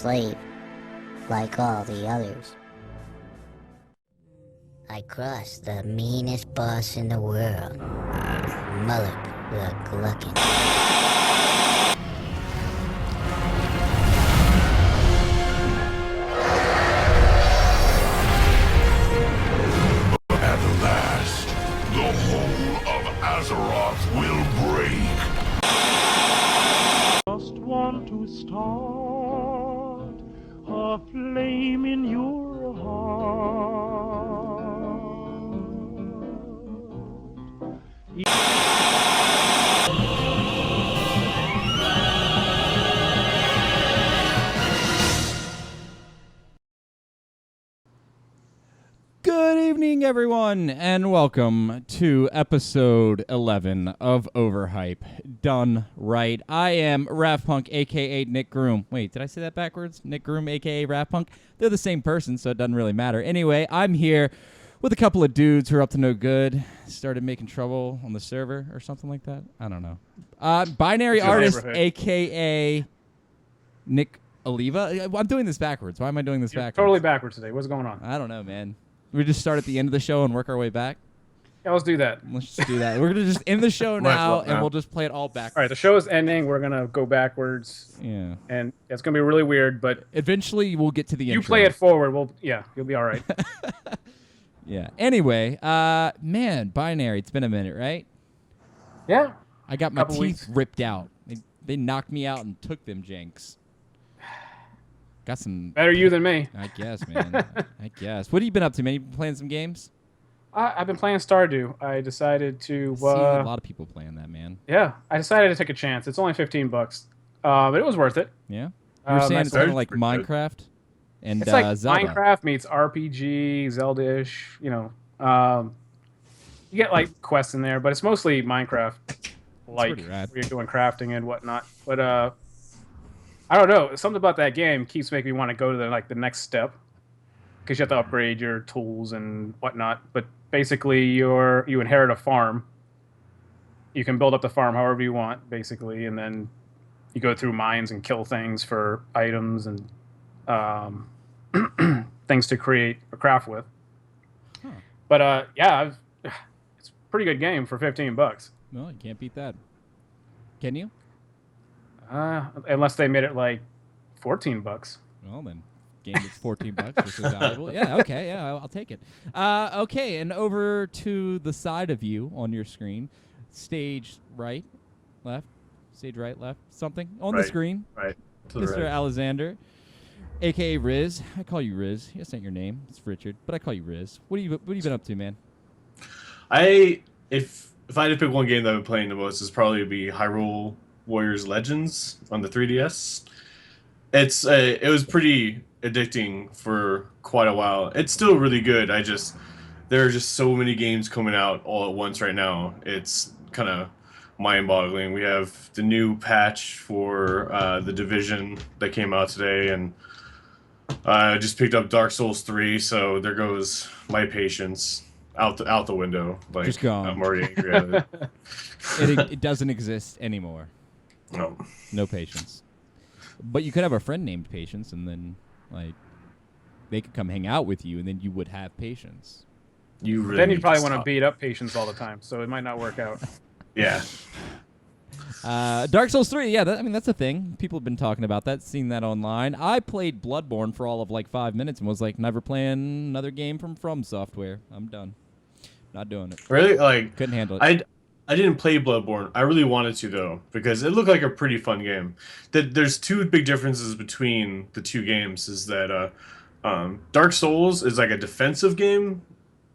slave, like all the others. I crossed the meanest boss in the world, Mullet the Gluckin. At last, the whole of Azeroth will break. Just want to start a flame in your heart. Good evening, everyone, and welcome to episode 11 of Overhype. Done right. I am Ravpunk, a.k.a. Nick Groom. Wait, did I say that backwards? Nick Groom, a.k.a. Ravpunk? They're the same person, so it doesn't really matter. Anyway, I'm here with a couple of dudes who are up to no good. Started making trouble on the server or something like that. I don't know. Binary Artist, a.k.a. Nick Oliva. I'm doing this backwards. Why am I doing this backwards? Totally backwards today. What's going on? I don't know, man. We just start at the end of the show and work our way back. Yeah, let's do that. Let's just do that. We're gonna just end the show now, and we'll just play it all back. All right, the show is ending. We're gonna go backwards. Yeah. And it's gonna be really weird, but eventually we'll get to the intro. You play it forward. You'll be all right. Yeah. Anyway, man, Binary. It's been a minute, right? Yeah. I got my teeth ripped out. They knocked me out and took them janks. Got some better you than me. I guess, man. I guess. What have you been up to, man? You been playing some games? I've been playing Stardew. I decided to. I see a lot of people playing that, man. Yeah, I decided to take a chance. It's only $15, but it was worth it. Yeah. You're saying it's kind of like Minecraft and it's like Zelda. Minecraft meets RPG, Zelda-ish. You get like quests in there, but it's mostly Minecraft, like where you're doing crafting and whatnot. But I don't know. Something about that game keeps making me want to go to the next step because you have to upgrade your tools and whatnot. But basically, you inherit a farm. You can build up the farm however you want, basically, and then you go through mines and kill things for items and things to create or craft with. Huh. But yeah, it's a pretty good game for $15. Well, you can't beat that. Can you? Unless they made it like $14. Well, then, game is $14, which is valuable. Yeah, okay, yeah, I'll take it. Okay, and over to the side of you on your screen, stage right, left, something on the screen. Right. Mr. Right. Alexander, a.k.a. Riz. I call you Riz. That's not your name. It's Richard, but I call you Riz. What have you been up to, man? If I had to pick one game that I've been playing the most, it's probably be Hyrule Warriors Legends on the 3DS. It was pretty addicting for quite a while. It's still really good. There are just so many games coming out all at once right now. It's kind of mind-boggling. We have the new patch for the Division that came out today, and I just picked up Dark Souls 3, so there goes my patience out the window. Like, just gone. I'm already angry at it. It doesn't exist anymore. No patience. But you could have a friend named Patience, and then they could come hang out with you, and then you would have patience. Then you'd probably want to beat up Patience all the time, so it might not work out. Yeah. Dark Souls 3, yeah, that's a thing. People have been talking about that, seen that online. I played Bloodborne for all of 5 minutes and was like, never playing another game from Software. I'm done. Not doing it. Really? Couldn't handle it. I didn't play Bloodborne. I really wanted to, though, because it looked like a pretty fun game. There's two big differences between the two games. Is that Dark Souls is like a defensive game,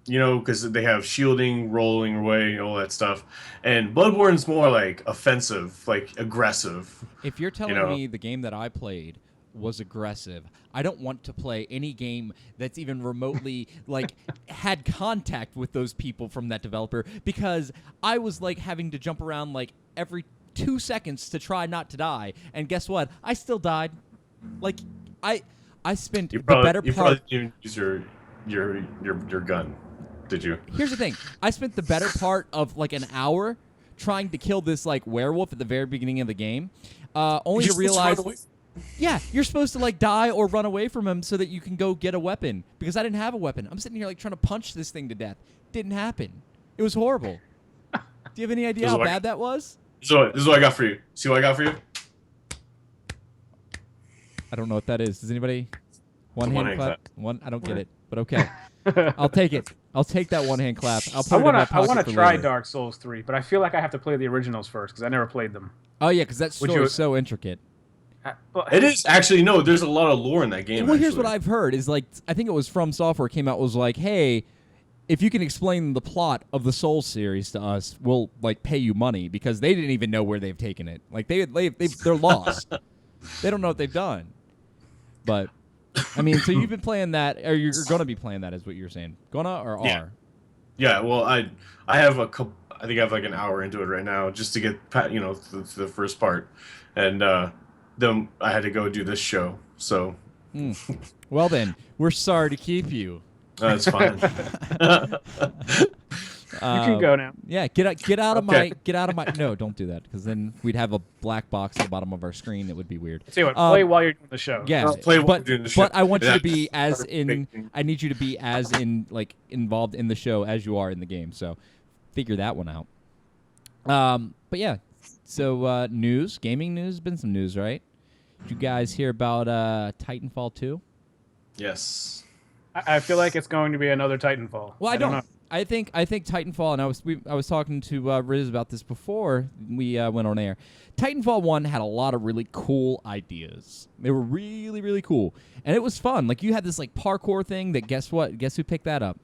because they have shielding, rolling away, all that stuff. And Bloodborne's more like offensive, like aggressive. If you're telling me the game that I played was aggressive, I don't want to play any game that's even remotely had contact with those people from that developer, because I was having to jump around every 2 seconds to try not to die, and guess what? I still died. I spent the better part. You probably didn't use your gun, did you? Here's the thing: I spent the better part of an hour trying to kill this werewolf at the very beginning of the game, only to realize Yeah, you're supposed to like die or run away from him so that you can go get a weapon. Because I didn't have a weapon. I'm sitting here like trying to punch this thing to death. Didn't happen. It was horrible. Do you have any idea how bad that was? So this is what I got for you. See what I got for you? I don't know what that is. Does anybody? One hand clap. One. I don't get it, but okay. I I'll take it. I'll take that one hand clap. I'll put it in my pocket want for to try later. Dark Souls 3, but I feel like I have to play the originals first because I never played them. Oh yeah, because that story is so intricate. It is actually no. There's a lot of lore in that game. Well, here's what I've heard is like I think it was From Software came out was like, hey, if you can explain the plot of the Souls series to us, we'll like pay you money because they didn't even know where they've taken it. Like they're lost. They don't know what they've done. But I mean, so you've been playing that, or you're going to be playing that, is what you're saying? Gonna or are? Yeah. Well, I have a couple. I think I have like an hour into it right now just to get the first part, and then I had to go do this show. So. Well then, we're sorry to keep you. That's fine. You can go now. Yeah, get out of my no, don't do that because then we'd have a black box at the bottom of our screen. It would be weird. See what? Play while you're doing the show. Yeah, play while you're doing the show. But I want you to be Yeah. I need you to be as like involved in the show as you are in the game. So figure that one out. But yeah, so gaming news, been some news, right? Did you guys hear about Titanfall 2? Yes. I feel like it's going to be another Titanfall. Well, I don't don't. know. I think Titanfall, and I was talking to Riz about this before we went on air. Titanfall 1 had a lot of really cool ideas. They were really, really cool, and it was fun. Like you had this like parkour thing that guess what? Guess who picked that up?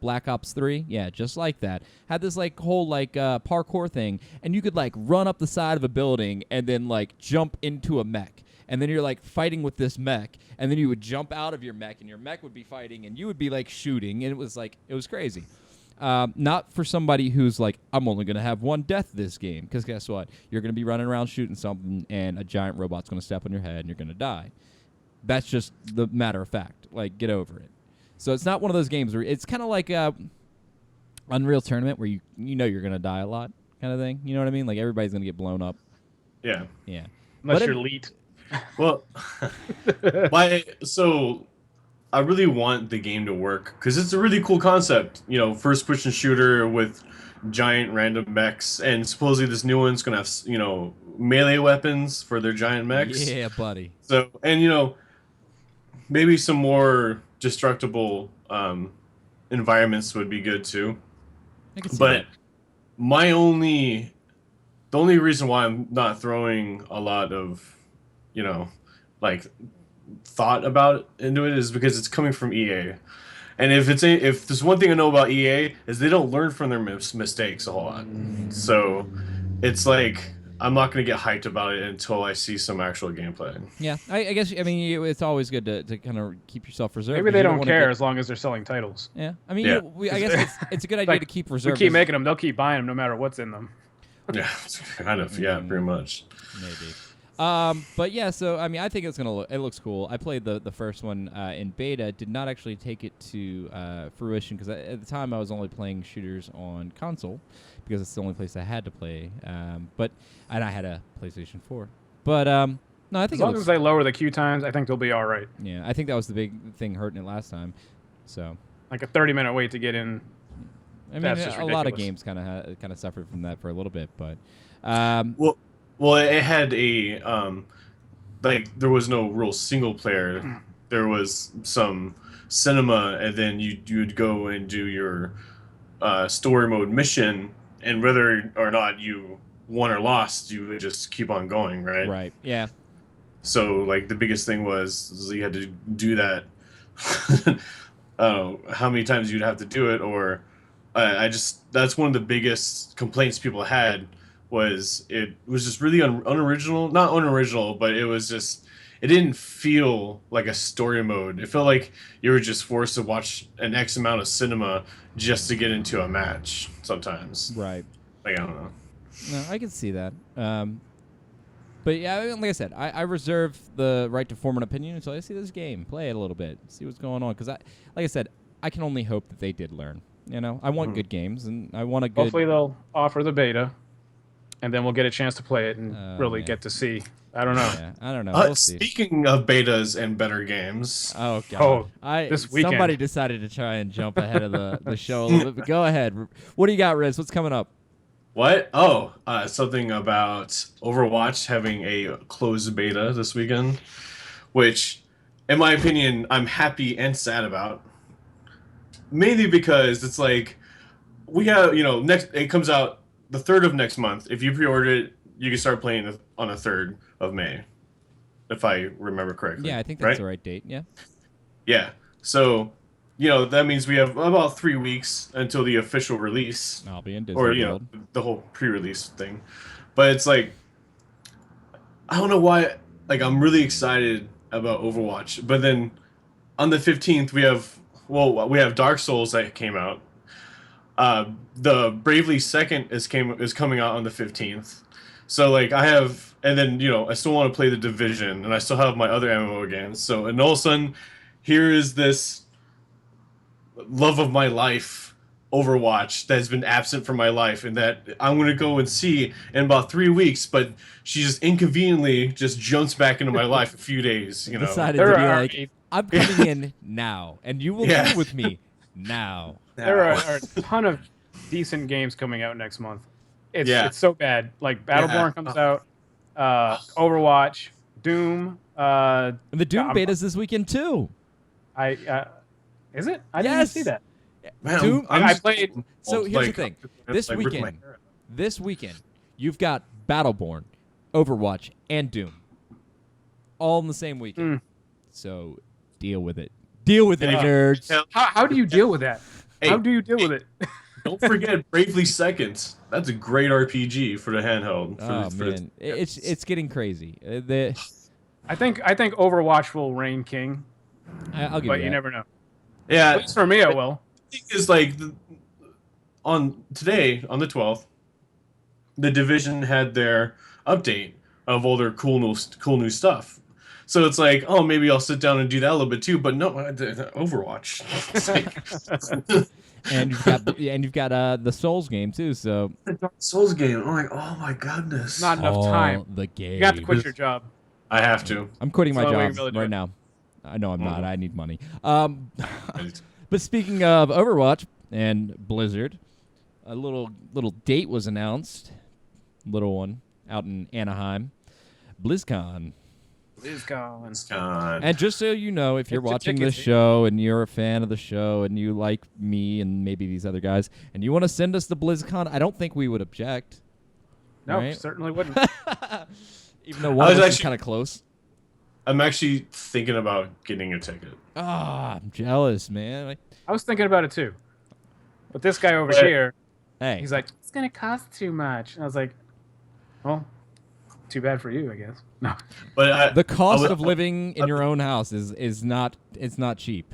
Black Ops 3? Yeah, just like that. Had this like whole like parkour thing, and you could like run up the side of a building and then like jump into a mech. And then you're like fighting with this mech, and then you would jump out of your mech, and your mech would be fighting, and you would be like shooting, and it was crazy. Not for somebody who's like, I'm only gonna have one death this game, because guess what? You're gonna be running around shooting something, and a giant robot's gonna step on your head, and you're gonna die. That's just the matter of fact. Like, get over it. So it's not one of those games where it's kind of like Unreal Tournament, where you know you're gonna die a lot, kind of thing. You know what I mean? Like everybody's gonna get blown up. Yeah. Yeah. Unless you're elite. Well, so I really want the game to work because it's a really cool concept. You know, first-person shooter with giant random mechs, and supposedly this new one's gonna have melee weapons for their giant mechs. Yeah, buddy. So and maybe some more destructible environments would be good too. I can see But that. the only reason why I'm not throwing a lot of like thought about into it is because it's coming from EA, and if there's one thing I know about EA is they don't learn from their mistakes a whole lot. So it's like I'm not gonna get hyped about it until I see some actual gameplay. Yeah, I guess it's always good to kind of keep yourself reserved. Maybe they don't care as long as they're selling titles. Yeah, I mean, Yeah. I guess it's a good idea Like, to keep We reserved. keep making them; they'll keep buying them no matter what's in them. Yeah, kind of. Yeah, pretty much. Maybe. But yeah, so I mean, I think it looks cool. I played the first one in beta. Did not actually take it to fruition because at the time I was only playing shooters on console because it's the only place I had to play. And I had a PlayStation 4. But no, I think As long as they lower the queue times, I think they'll be all right. Yeah, I think that was the big thing hurting it last time. So Like a 30-minute wait to get in. I mean, That's just a lot of ridiculous. games kind of suffered from that for a little bit, but Well, it had a there was no real single player. There was some cinema, and then you'd go and do your story mode mission, and whether or not you won or lost, you would just keep on going, right? right, yeah. So like the biggest thing was you had to do that. I don't know how many times you'd have to do it, or that's one of the biggest complaints people had. It was just really unoriginal, not unoriginal, but it didn't feel like a story mode. It felt like you were just forced to watch an X amount of cinema just to get into a match sometimes. Right. Like, I don't know. No, I can see that. But yeah, like I said, I reserve the right to form an opinion until I see this game, play it a little bit, see what's going on. Because like I said, I can only hope that they did learn. I want good games, and I want a good. Hopefully they'll offer the beta. and then we'll get a chance to play it and really man. get to see. I don't know. Yeah, I don't know. We'll see. Speaking of betas and better games, Oh god. Oh, this weekend. Somebody decided to try and jump ahead of the show a little bit. But go ahead. What do you got, Riz? What's coming up? what? Oh, something about Overwatch having a closed beta this weekend, which, in my opinion, I'm happy and sad about. Mainly because it's like we have, next it comes out the 3rd of next month. If you pre-order it, you can start playing on the 3rd of May, if I remember correctly. Yeah, I think that's the right date. Yeah. Yeah. So, that means we have about 3 weeks until the official release. I'll be in Disney Or, World. the whole pre-release thing. But it's like, I don't know why, like, I'm really excited about Overwatch. But then on the 15th, we have Dark Souls that came out. The Bravely Second is coming out on the 15th. So like and then I still want to play the Division, and I still have my other MMO games. So and all of a sudden, here is this love of my life, Overwatch, that's been absent from my life, and that I'm gonna go and see in about 3 weeks. But she just inconveniently just jumps back into my life a few days. Decided to be like, I'm coming in now, and you will deal with me now. There are a ton of decent games coming out next month. It's so bad. Like Battleborn comes out, Overwatch, Doom. And the Doom beta's this weekekend too. Is it? I didn't see that. Man, Doom. I played. So here's the thing. This weekend, you've got Battleborn, Overwatch, and Doom, all in the same weekend. So deal with it. Deal with it, nerds. How do you deal with that? Hey, How do you deal with it? Don't forget Bravely Second. That's a great RPG for the handheld. Man, it's getting crazy. I think Overwatch will reign king, I'll give but you you that. never know. Yeah, At least for me, it will. the thing is, like, today on the 12th, the Division had their update of all their cool new stuff. So it's like, oh, maybe I'll sit down and do that a little bit too. But no, Overwatch. And you've got the Souls game too. So The Dark Souls game. I'm like, oh my goodness. Not enough time. The game. You have to quit your job. I have to. I'm quitting my That's the only way job you really do right it. now. I know I'm not. I need money. But speaking of Overwatch and Blizzard, a little date was announced. Little one out in Anaheim, BlizzCon. BlizzCon. And just so you know, if you're Get your watching this tickets. show and you're a fan of the show and you like me and maybe these other guys and you want to send us to BlizzCon, I don't think we would object. No, right? certainly wouldn't. Even though one of us is actually- kind of close. I'm actually thinking about getting a ticket. I'm jealous, man. I was thinking about it too. But this guy over But- here, Hey, he's like, it's going to cost too much. And I was like, well, too bad for you, I guess. No. But the cost would- of living in your own house is not cheap.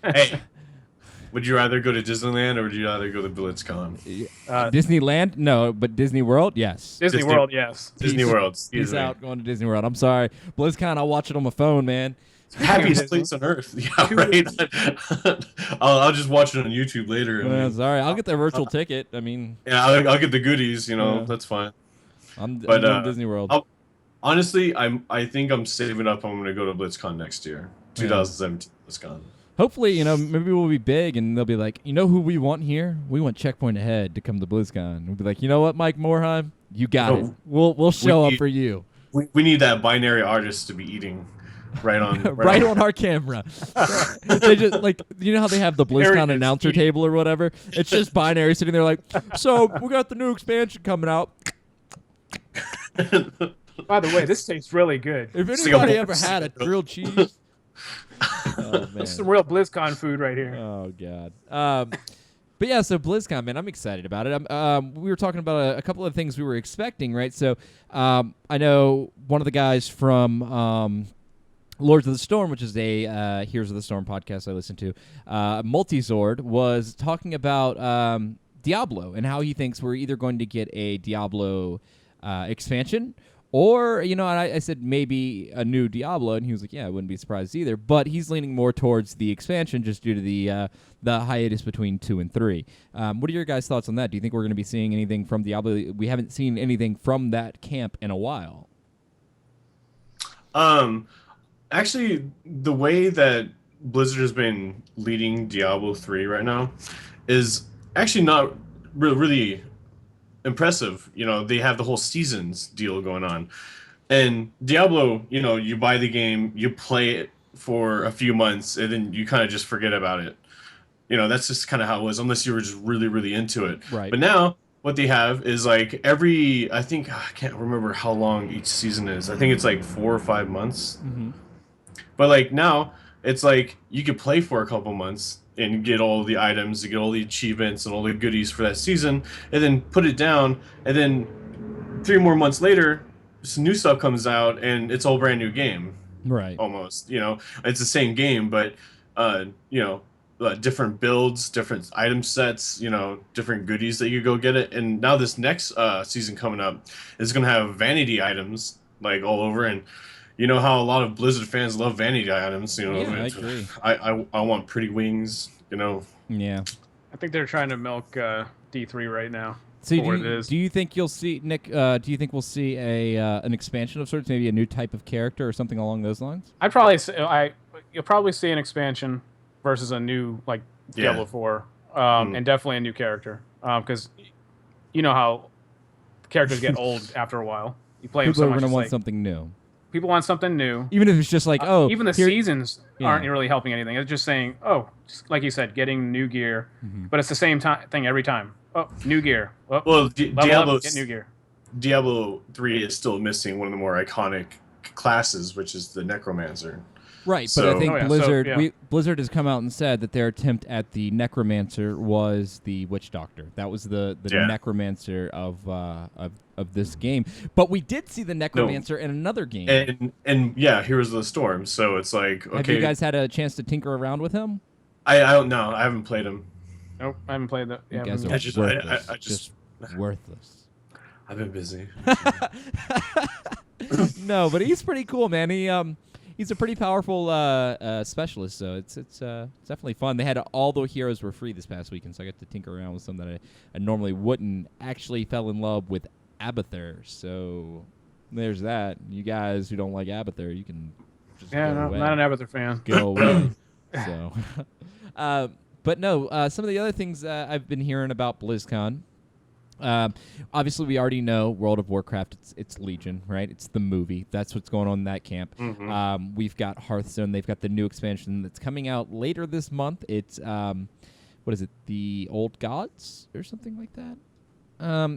hey, would you rather go to Disneyland or would you rather go to BlizzCon? Disneyland? No, but Disney World? Yes. Disney World, yes. Disney World. Excuse Peace me. out going to Disney World. I'm sorry. BlizzCon, I'll watch it on my phone, man. Happiest place on earth. Yeah, right. I'll just watch it on YouTube later. I mean, Sorry, I'll get the virtual ticket. I mean, yeah, I'll get the goodies. Yeah. That's fine. I'm But, doing Disney World. Honestly, I think I'm saving up. I'm going to go to BlizzCon next year, 2017 BlizzCon. Hopefully, maybe we'll be big and they'll be like, you know who we want here? We want Checkpoint Ahead to come to BlizzCon. We'll be like, you know what, Mike Morheim? You got it. We'll show up for you. We need that binary artist to be eating right on right on our camera. They just like how they have the BlizzCon announcer table or whatever. It's just binary sitting there like, so we got the new expansion coming out. By the way, this tastes really good. If anybody ever had a grilled cheese, oh man, This is some real BlizzCon food right here. oh god. But yeah, so BlizzCon, man, I'm excited about it. We were talking about a couple of things we were expecting, right? So I know one of the guys from Lords of the Storm, which is a Heroes of the Storm podcast I listen to, Multizord, was talking about Diablo and how he thinks we're either going to get a Diablo expansion Or, and I said maybe a new Diablo, and he was like, yeah, I wouldn't be surprised either. But he's leaning more towards the expansion just due to the hiatus between 2 and 3. What are your guys' thoughts on that? Do you think we're going to be seeing anything from Diablo? We haven't seen anything from that camp in a while. Actually, the way that Blizzard has been leading Diablo 3 right now is actually not really impressive. They have the whole seasons deal going on. And Diablo, you buy the game, you play it for a few months, and then you kind of just forget about it. That's just kind of how it was, unless you were just really, really into it. Right. But now, what they have is I can't remember how long each season is. I think it's 4 or 5 months. Mm-hmm. But now, it's you could play for a couple months and get all the items, you get all the achievements and all the goodies for that season, and then put it down, and then 3 more months later, some new stuff comes out, and it's all brand new game. Right. Almost, it's the same game, but different builds, different item sets, different goodies that you go get it. And now this next season coming up is going to have vanity items all over, and you know how a lot of Blizzard fans love vanity items. Yeah, I agree. I want pretty wings. Yeah. I think they're trying to milk D3 right now. So do you think you'll see, Nick? Do you think we'll see an expansion of sorts, maybe a new type of character or something along those lines? I'd probably say you'll probably see an expansion versus a new Diablo 4, and definitely a new character, because you know how characters get old after a while. You play People them so are much. Going to want something new. People want something new. Even if it's just even the seasons aren't really helping anything. It's just saying, just like you said, getting new gear, but it's the same thing every time. Oh, new gear. Oh, well, Diablo, get new gear. Diablo 3 is still missing one of the more iconic classes, which is the Necromancer. Right, So, but I think Blizzard has come out and said that their attempt at the Necromancer was the Witch Doctor. That was the Necromancer of this game. But we did see the Necromancer in another game. And Heroes of the Storm. So it's okay. Have you guys had a chance to tinker around with him? I don't know. I haven't played him. Nope, I haven't played that. You guys are worthless. Just worthless. I've been busy. No, but he's pretty cool, man. He's a pretty powerful specialist, so it's definitely fun. They had all the heroes were free this past weekend, so I got to tinker around with some that I normally wouldn't. Actually fell in love with Abathur, so there's that. You guys who don't like Abathur, you can just go away. Not an Abathur fan. Go away. So, but no, some of the other things I've been hearing about BlizzCon. Obviously, we already know World of Warcraft. It's Legion, right? It's the movie. That's what's going on in that camp. Mm-hmm. We've got Hearthstone. They've got the new expansion that's coming out later this month. It's what is it? The Old Gods or something like that.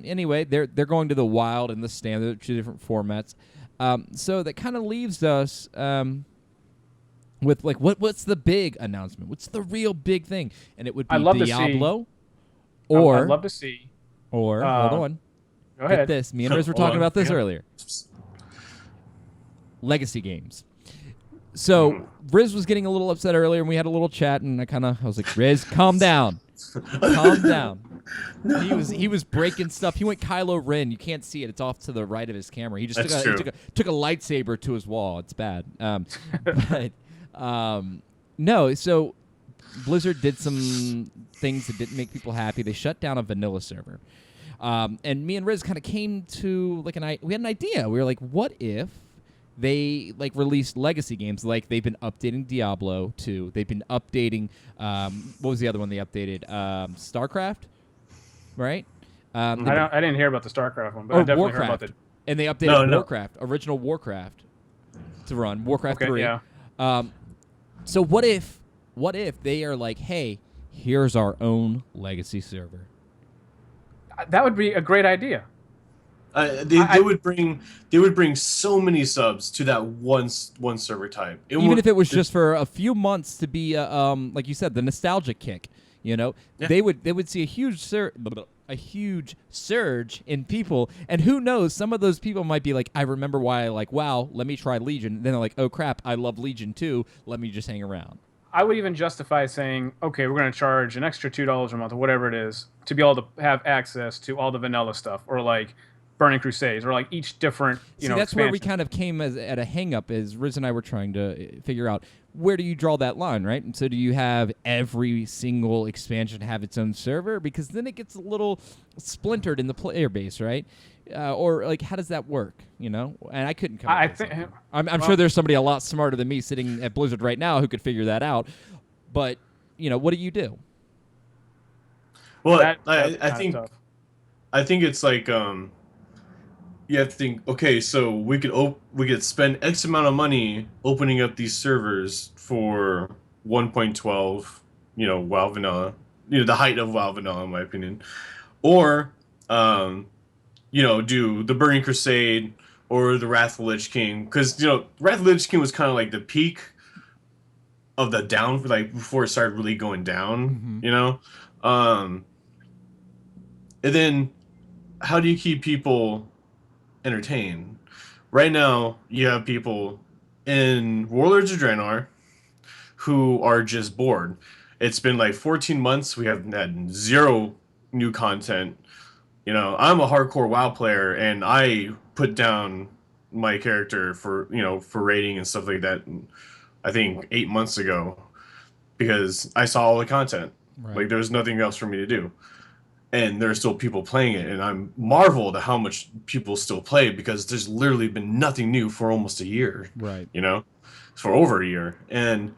Anyway, they're going to the Wild and the Standard, 2 different formats. So that kind of leaves us with what's the big announcement? What's the real big thing? And it would be Diablo, or I'd love to see. Or, hold on. Go ahead. Get this. Me and Riz were talking about this earlier. Legacy games. So, Riz was getting a little upset earlier, and we had a little chat, and I was like, Riz, calm down. Calm down. He was breaking stuff. He went Kylo Ren. You can't see it. It's off to the right of his camera. He just took a lightsaber to his wall. It's bad. No, so Blizzard did some things that didn't make people happy. They shut down a vanilla server. And me and Riz kind of came to we had an idea. We were like, what if they released legacy games? Like they've been updating Diablo 2. They've been updating what was the other one they updated? StarCraft, right? I didn't hear about the StarCraft one, but I definitely Warcraft. heard about the. And they updated Warcraft, original Warcraft, to run Warcraft 3. Yeah. So what if they are like, hey, here's our own legacy server? That would be a great idea. They would bring so many subs to that one server type. Even if it was just for a few months to be, like you said, the nostalgia kick. They would see a huge surge in people, and who knows? Some of those people might be like, I remember why I like WoW. Let me try Legion. Then they're like, oh crap, I love Legion too. Let me just hang around. I would even justify saying, okay, we're going to charge an extra $2 a month or whatever it is to be able to have access to all the vanilla stuff, or Burning Crusades, or like each different, See, that's where we kind of came at a hang-up, is Riz and I were trying to figure out, where do you draw that line, right? And so do you have every single expansion have its own server? Because then it gets a little splintered in the player base, right? Or like, how does that work, you know? And I couldn't come up with something. I'm sure there's somebody a lot smarter than me sitting at Blizzard right now who could figure that out. But, you know, what do you do? Well, I think it's like you have to think, okay, so we could spend X amount of money opening up these servers for 1.12, you know, WoW Vanilla, you know, the height of WoW Vanilla, in my opinion, or you know, do the Burning Crusade or the Wrath of the Lich King, because, you know, Wrath of the Lich King was kind of like the peak of the down, like before it started really going down, you know, and then how do you keep people entertained? Right now, you have people in Warlords of Draenor who are just bored. It's been like 14 months. We have had 0 new content. You know, I'm a hardcore WoW player, and I put down my character for, you know, for raiding and stuff like that, I think 8 months ago, because I saw all the content. Right. Like, there was nothing else for me to do. And there are still people playing it, and I'm marveled at how much people still play, because there's literally been nothing new for almost a year. Right. You know, for over a year. And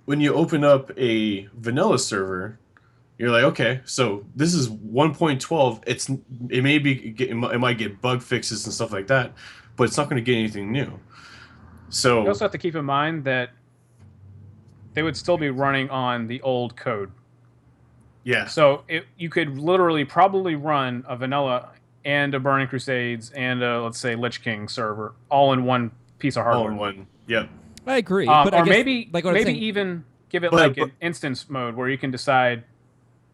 when you open up a vanilla server, you're like, okay, so this is 1.12. It might get bug fixes and stuff like that, but it's not going to get anything new. So you also have to keep in mind that they would still be running on the old code. Yeah. So you could literally probably run a vanilla and a Burning Crusades and a, let's say, Lich King server all in one piece of hardware. All in one. Yep. I agree. But or I guess, maybe like what I'm saying, even give it an instance mode where you can decide,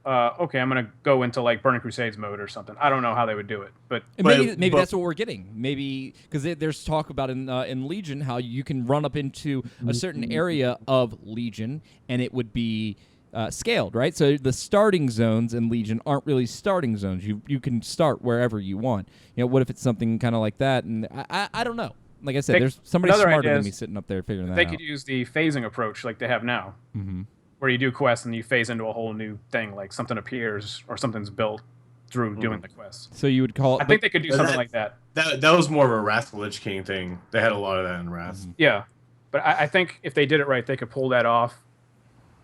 okay, I'm going to go into like Burning Crusades mode or something. I don't know how they would do it, but maybe that's what we're getting. Maybe because there's talk about in Legion how you can run up into a certain area of Legion and it would be scaled, right? So the starting zones in Legion aren't really starting zones. You can start wherever you want. You know, what if it's something kind of like that? And I don't know. Like I said, there's somebody smarter than me sitting up there figuring that out. They could use the phasing approach like they have now, where you do quests and you phase into a whole new thing, like something appears or something's built through doing the quest. So you would call it... I think they could do something like that. That was more of a Wrath of the Lich King thing. They had a lot of that in Wrath. Yeah, but I think if they did it right, they could pull that off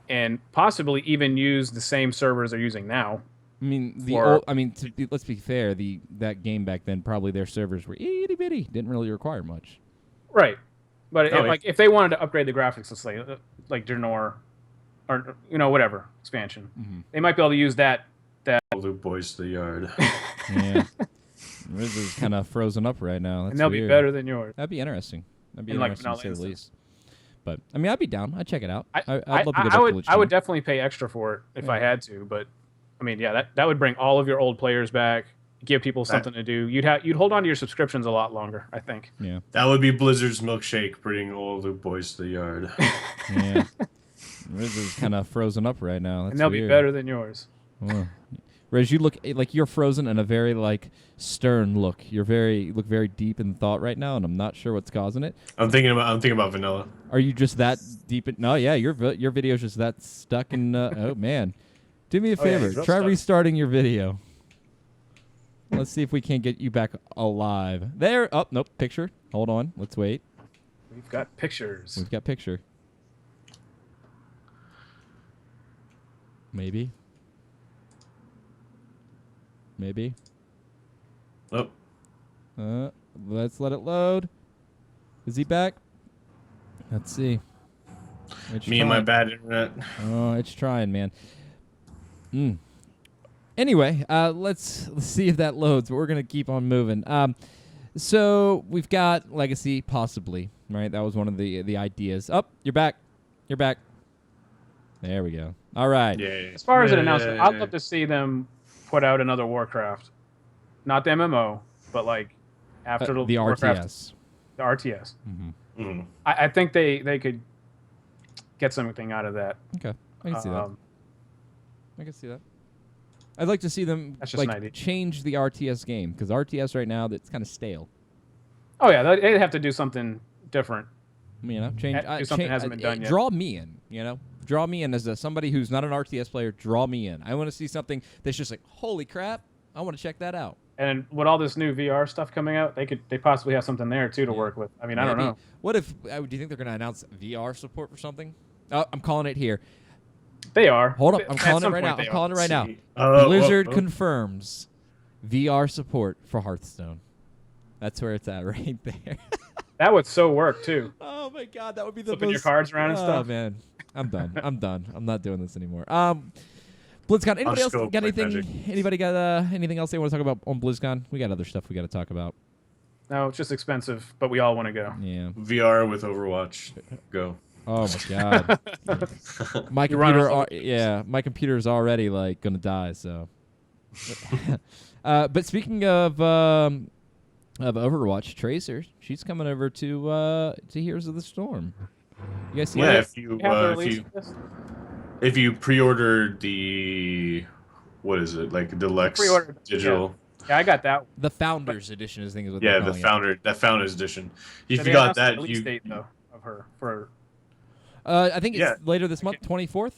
and possibly even use the same servers they're using now. I mean, let's be fair. That game back then, probably their servers were itty bitty, didn't really require much. Right, but if they wanted to upgrade the graphics, let's say like Draenor, or whatever expansion, they might be able to use that. Blue boys to the yard. Yeah, Riz is kind of frozen up right now. That's and they'll weird. be better than yours. That'd be interesting. That'd be and interesting to say the least. But I mean, I'd be down. I'd check it out. I'd love to go back to Lich King. I would definitely pay extra for it if I had to. But I mean, yeah, that would bring all of your old players back, give people something to do. You'd hold on to your subscriptions a lot longer, I think. Yeah, that would be Blizzard's milkshake, bringing all the boys to the yard. Yeah, Riz is kind of frozen up right now. That's and they'll weird. be better than yours. Well, Riz, you look like you're frozen in a very stern look. You look very deep in thought right now, and I'm not sure what's causing it. I'm thinking about vanilla. Are you just that deep in? No, yeah, your video's just that stuck in. Oh man, do me a favor. Try restarting your video. Let's see if we can't get you back alive. There. Oh nope. Picture. Hold on. Let's wait. We've got pictures. We've got picture. Maybe. Oh. Let's let it load. Is he back? Let's see. And my bad internet. Oh, it's trying, man. Anyway, let's see if that loads, but we're going to keep on moving. So we've got Legacy, possibly, right? That was one of the ideas. Oh, you're back. You're back. There we go. All right. Yeah. As far as an announcement, I'd love to see them put out another Warcraft. Not the MMO, but after the Warcraft, RTS. The RTS. I think they could get something out of that. Okay. I can see that. I can see that. I'd like to see them That's just an idea. change the RTS game because RTS right now that's kind of stale. Oh yeah, they'd have to do something different. You know, change. Do something hasn't been done yet. Draw me in. You know, draw me in as somebody who's not an RTS player. Draw me in. I want to see something that's just like, holy crap! I want to check that out. And with all this new VR stuff coming out, they possibly have something there too to work with. I mean, I don't know. What if? Do you think they're going to announce VR support for something? Oh, I'm calling it here. They are. Hold up, I'm calling it right now. I'm calling it right now. Blizzard confirms VR support for Hearthstone. That's where it's at right there. That would so work too. Oh my god, that would be the Flipping most... your cards around and stuff. Oh man, I'm done. I'm done. I'm not doing this anymore. BlizzCon. Anybody else got anything? Magic. Anybody got anything else they want to talk about on BlizzCon? We got other stuff we got to talk about. No, it's just expensive, but we all want to go. Yeah. VR with Overwatch. Go. Oh my god. My computer. My computer is already like gonna die. So. But speaking of Overwatch, Tracer, she's coming over to Heroes of the Storm. You guys see that? If you pre-ordered the, what is it, like deluxe digital? Yeah, I got that. The Founders Edition, I think is what they're calling the Founders Edition. If So you got that, release date though of her for. I think it's later this month, 24th.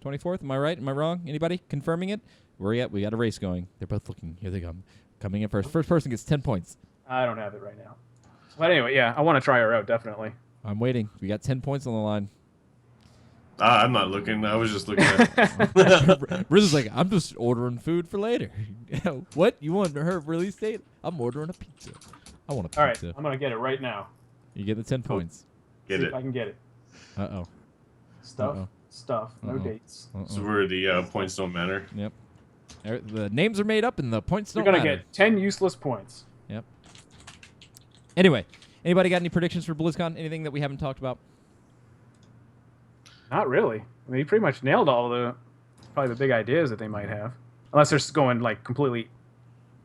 24th. Am I right? Am I wrong? Anybody confirming it? Where are you at? We got a race going. They're both looking. Here they come. Coming in first. First person gets 10 points. I don't have it right now. But anyway, yeah, I want to try her out definitely. I'm waiting. We got 10 points on the line. I'm not looking. I was just looking at Riz is like, I'm just ordering food for later. What? You want her release date? I'm ordering a pizza. I want a pizza. All right, I'm gonna get it right now. You get the 10 points. Get See it. if I can get it. Uh-oh. Stuff. No dates. So where the points don't matter. Yep. The names are made up and the points don't You're gonna matter. get 10 useless points. Yep. Anyway, anybody got any predictions for BlizzCon? Anything that we haven't talked about? Not really. I mean, you pretty much nailed all probably the big ideas that they might have, unless they're just going like completely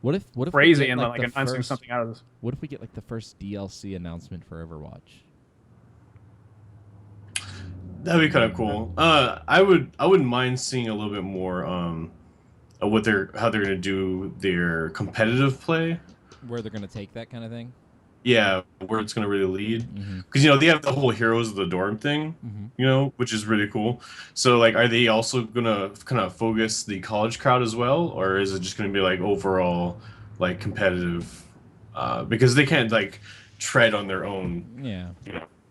What if crazy we get, and like the announcing first- something out of this. What if we get like the first DLC announcement for Overwatch? That'd be kind of cool. I wouldn't mind seeing a little bit more of how they're gonna do their competitive play. Where they're gonna take that kind of thing? Yeah, where it's gonna really lead. Mm-hmm. Because they have the whole Heroes of the Dorm thing, which is really cool. So like, are they also gonna kind of focus the college crowd as well, or is it just gonna be like overall like competitive? Because they can't like tread on their own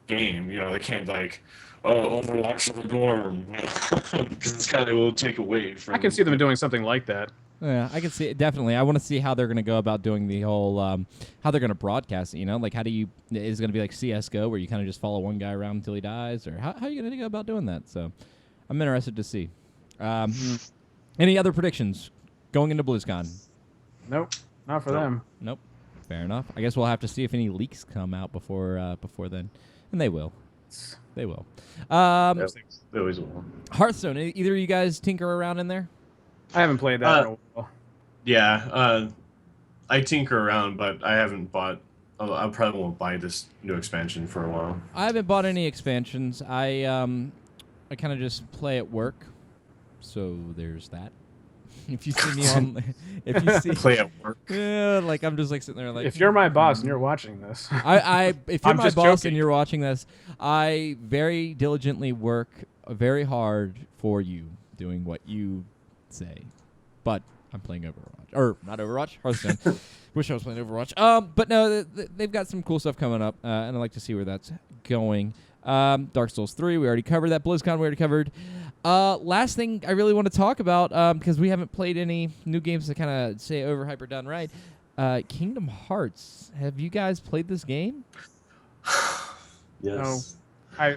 game. They can't like. Oh, Overwatch of the Dorm. Because it's kind of will take away from. I can see them doing something like that. Yeah, I can see it, definitely. I want to see how they're going to go about doing the whole, how they're going to broadcast it, Like, is it going to be like CSGO where you kind of just follow one guy around until he dies? Or how are you going to go about doing that? So I'm interested to see. Any other predictions going into BlizzCon? Nope, not for them. Nope. Fair enough. I guess we'll have to see if any leaks come out before then. And they will. They will. They always will. Hearthstone, either of you guys tinker around in there? I haven't played that in a while. Yeah, I tinker around, but I haven't bought. I probably won't buy this new expansion for a while. I haven't bought any expansions. I kind of just play at work, so there's that. If you see me if you see play at work, yeah, like I'm just like sitting there like. If you're my boss and you're watching this, if you're I'm my just boss joking. and you're watching this, I very diligently work very hard for you, doing what you say, but I'm playing Overwatch, or not Overwatch, Hearthstone. Wish I was playing Overwatch. But no, they've got some cool stuff coming up, and I'd like to see where that's going. Dark Souls 3, we already covered that. BlizzCon, we already covered. Last thing I really want to talk about, because we haven't played any new games that kind of say Overhype or done right. Kingdom Hearts. Have you guys played this game? Yes. No,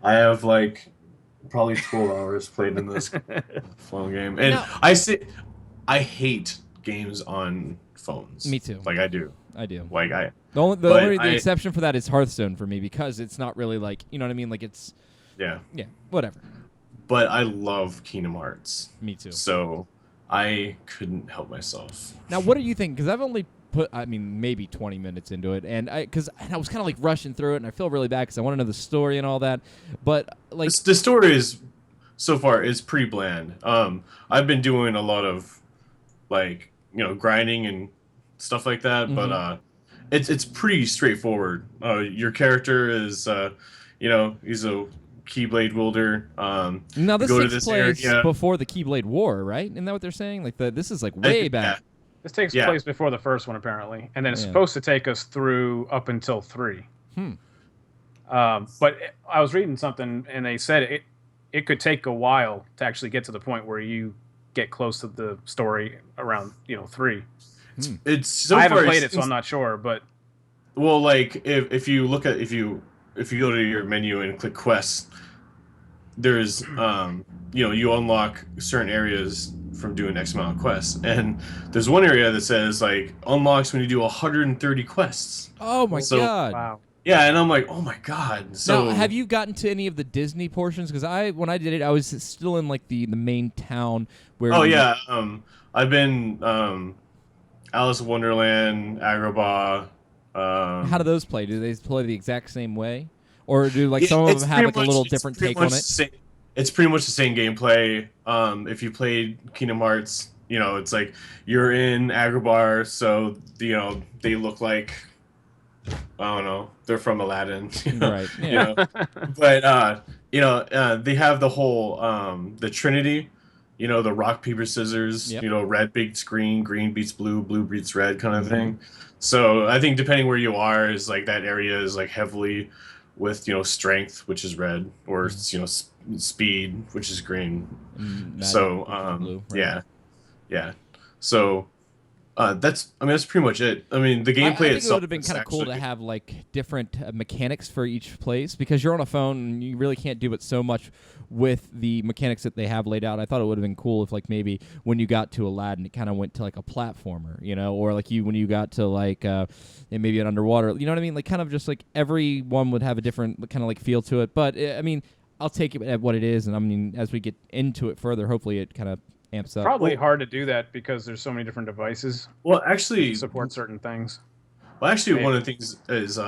I have like probably 12 hours played in this phone game, and No. I hate games on phones. Me too. Like I do. Like The only But exception for that is Hearthstone for me, because it's not really like, you know what I mean? Like it's yeah. whatever. But I love Kingdom Hearts. Me too. So I couldn't help myself. Now, what do you think? Because I've only put, maybe 20 minutes into it, and I was kind of like rushing through it, and I feel really bad because I want to know the story and all that. But like, The story is so far is pretty bland. I've been doing a lot of like grinding and stuff like that, but it's pretty straightforward. Your character is he's a Keyblade wielder. Now this go to takes this place area. before the Keyblade War, right? Isn't that what they're saying? Like this is like way back. This takes Yeah. place before the first one, apparently, and then it's Yeah. supposed to take us through up until 3. But I was reading something, and they said it could take a while to actually get to the point where you get close to the story around 3. It's so I haven't far, played it, so I'm not sure. But well, like if you look at if you go to your menu and click quests, there's you unlock certain areas from doing X amount of quests, and there's one area that says like unlocks when you do 130 quests. Oh my god! wow, Yeah, and I'm like, oh my god. So Now, have you gotten to any of the Disney portions? Because when I did it, I was still in like the main town where. Oh yeah, I've been Alice in Wonderland, Agrabah. How do those play? Do they play the exact same way, or do like Yeah, some of it's them have pretty like a much- little it's different pretty take on much it? the same- It's pretty much the same gameplay. If you played Kingdom Hearts, it's like you're in Agrabah, so they look like I don't know, they're from Aladdin, Right. Yeah. But they have the whole the Trinity, the rock paper scissors, Yep. red beats green, green beats blue, blue beats red kind of thing. So I think depending where you are is like that area is like heavily with strength, which is red, or speed, which is green. So blue, right. yeah. So that's pretty much it. I mean, the gameplay I think itself it would have been is kind of cool to actually- have like different mechanics for each place, because you're on a phone and you really can't do it so much with the mechanics that they have laid out. I thought it would have been cool if like maybe when you got to Aladdin, it kind of went to like a platformer, or like when you got to like maybe an underwater, you know what I mean? Like kind of just like every one would have a different kind of like feel to it. But I mean, I'll take it at what it is, and I mean, as we get into it further, hopefully it kind of amps up. probably hard to do that because there's so many different devices Well, actually, that support certain things. one of the things is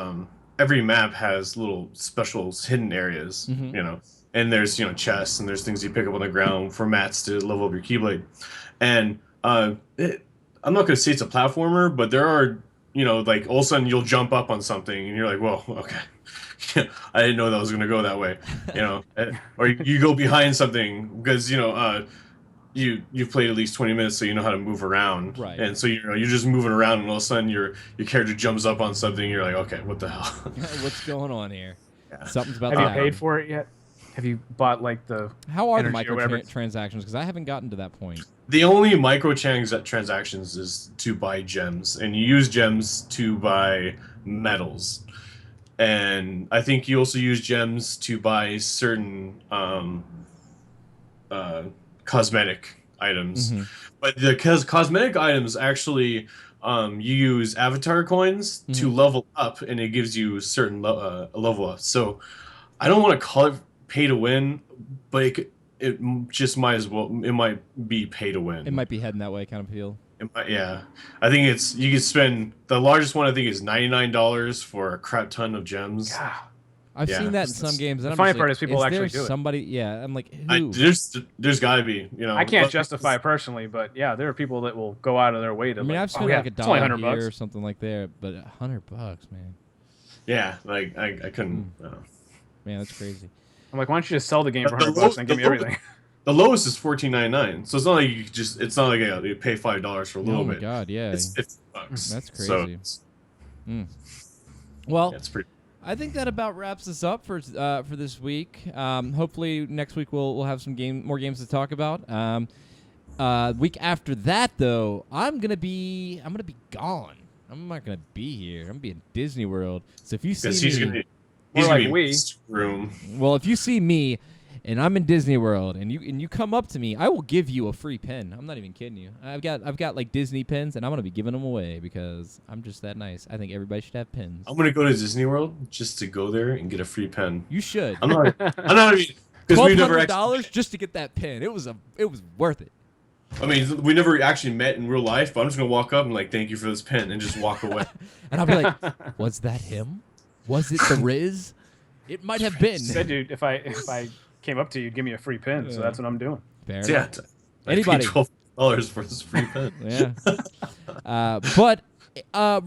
every map has little special hidden areas, and there's chests and there's things you pick up on the ground for mats to level up your Keyblade, and I'm not going to say it's a platformer, but there are like all of a sudden you'll jump up on something and you're like, whoa, okay. I didn't know that was going to go that way, or you go behind something because you've played at least 20 minutes, so you know how to move around, Right. And so you're just moving around, and all of a sudden your character jumps up on something. You're like, okay, what the hell? What's going on here? Yeah. Something's about Have to you happen. paid for it yet? Have you bought like the? How are the energy or whatever? microtransactions? Because I haven't gotten to that point. The only transactions is to buy gems, and you use gems to buy metals, and I think you also use gems to buy certain cosmetic items. But the cosmetic items actually you use avatar coins to level up, and it gives you certain level up. So I don't want to call it pay to win, but it just might as well. It might be pay to win. It might be heading that way, kind of feel. Yeah, I think you can spend the largest one. I think is $99 for a crap ton of gems. I've Yeah. seen that in some games. And The I'm funny just part like, is people actually there do it. somebody, yeah, I'm like, who? There's got to be. I can't but- justify it personally, but yeah, there are people that will go out of their way to. I mean, like, I've spent oh, yeah, like it's only $1 $100 here or something like that, but $100, man. Yeah, like I couldn't. Man, that's crazy. I'm like, why don't you just sell the game for The $100 and give me low- everything? The lowest is $14.99, so it's not like you just. It's not like you pay $5 for a little Oh my bit. god, yeah. It's $50. That's So crazy. Well, it's pretty. I think that about wraps us up for this week. Hopefully next week we'll have more games to talk about. Week after that though, I'm gonna be gone. I'm not gonna be here. I'm gonna be in Disney World. So if you see Because me, he's gonna More be like in we. this room. well, if you see me and I'm in Disney World and you come up to me, I will give you a free pin. I'm not even kidding you. I've got like Disney pins, and I'm gonna be giving them away because I'm just that nice. I think everybody should have pins. I'm gonna go to Disney World just to go there and get a free pen. You should. I'm not because we never $1,200 just to get that pin. It was worth it. I mean, we never actually met in real life, but I'm just gonna walk up and like, thank you for this pen, and just walk away. And I'll be like, was that him? Was it the Riz? It might have been. Said dude, if I came up to you, give me a free pin. So that's what I'm doing. Fair Yeah. enough. I Anybody. paid $12 for this free pen. Yeah. But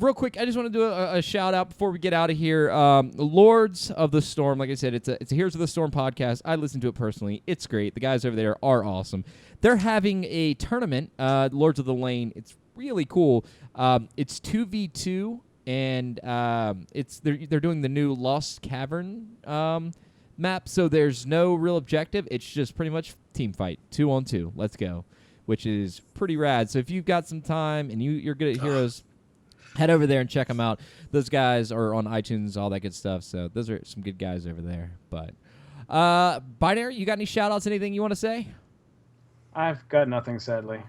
real quick, I just want to do a shout out before we get out of here. Lords of the Storm, like I said, it's a Heroes of the Storm podcast. I listen to it personally. It's great. The guys over there are awesome. They're having a tournament, Lords of the Lane. It's really cool. It's 2v2, and they're doing the new Lost Cavern map. So there's no real objective. It's just pretty much team fight, 2-on-2. Let's go, which is pretty rad. So if you've got some time and you're good at Heroes, head over there and check them out. Those guys are on iTunes, all that good stuff. So those are some good guys over there. But Binary, you got any shout outs, anything you want to say? I've got nothing, sadly.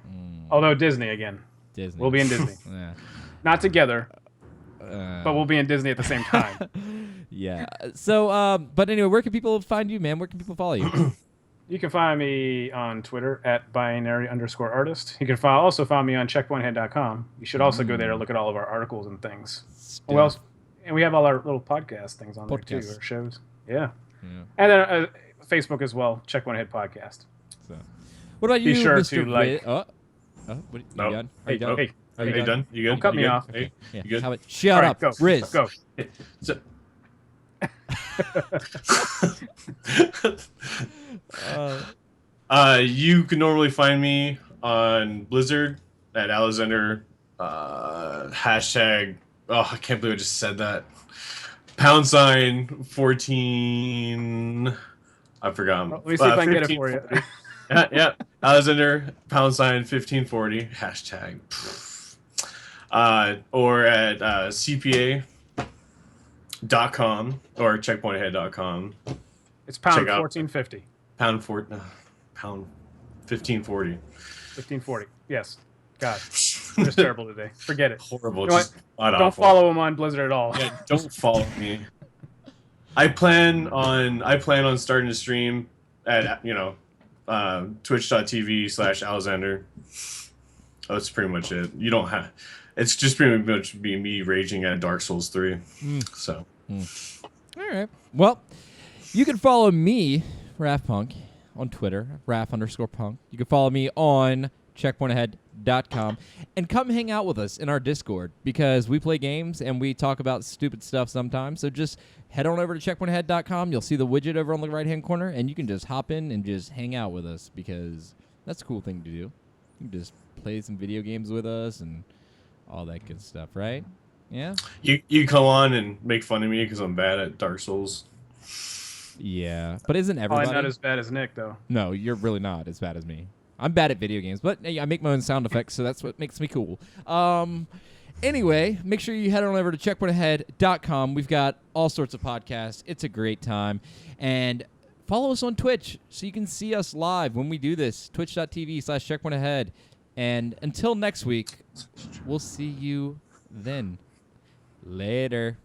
Although Disney again. Disney. We'll be in Disney. Yeah. Not together, but we'll be in Disney at the same time. Yeah. So, but anyway, where can people find you, man? Where can people follow you? You can find me on Twitter at binary_artist. You can also find me on checkpointhead.com. You should also go there to look at all of our articles and things. Well, and we have all our little podcast things on there too, our shows. Yeah. And then Facebook as well, Checkpoint Head Podcast. So, what about Be you, sure Mr. to like. What, you No. done? Are you done? Hey, Are you done? You good? Don't cut You me good? off. Hey, Yeah. you good? How about, shut All right, up, go. Riz. Go. So, you can normally find me on Blizzard at Alexander hashtag. Oh, I can't believe I just said that. #14. I forgot. Let me see if I can get it for you. Yeah. Alexander #1540 hashtag. Or at CPA.com or checkpointhead.com. It's pound Check out. 1450. Pound 1540. 1540. Yes. God. I'm just terrible today. Forget it. Horrible. You know Just Don't awful. follow him on Blizzard at all. Yeah, don't follow me. I plan on starting to stream at twitch.tv/Alexander. That's pretty much it. You don't have. It's just pretty much be me raging at Dark Souls 3. So. All right. Well, you can follow me, Raffpunk, on Twitter, Raff_punk. You can follow me on checkpointahead.com and come hang out with us in our Discord because we play games and we talk about stupid stuff sometimes. So just head on over to checkpointahead.com. You'll see the widget over on the right-hand corner, and you can just hop in and just hang out with us because that's a cool thing to do. You can just play some video games with us and all that good stuff, right? Yeah? You come on and make fun of me because I'm bad at Dark Souls. Yeah. But isn't Oh, everybody? I'm not as bad as Nick, though. No, you're really not as bad as me. I'm bad at video games, but hey, I make my own sound effects, so that's what makes me cool. Anyway, make sure you head on over to checkpointahead.com. We've got all sorts of podcasts. It's a great time. And follow us on Twitch so you can see us live when we do this. Twitch.tv/checkpointahead. And until next week, we'll see you then. Later.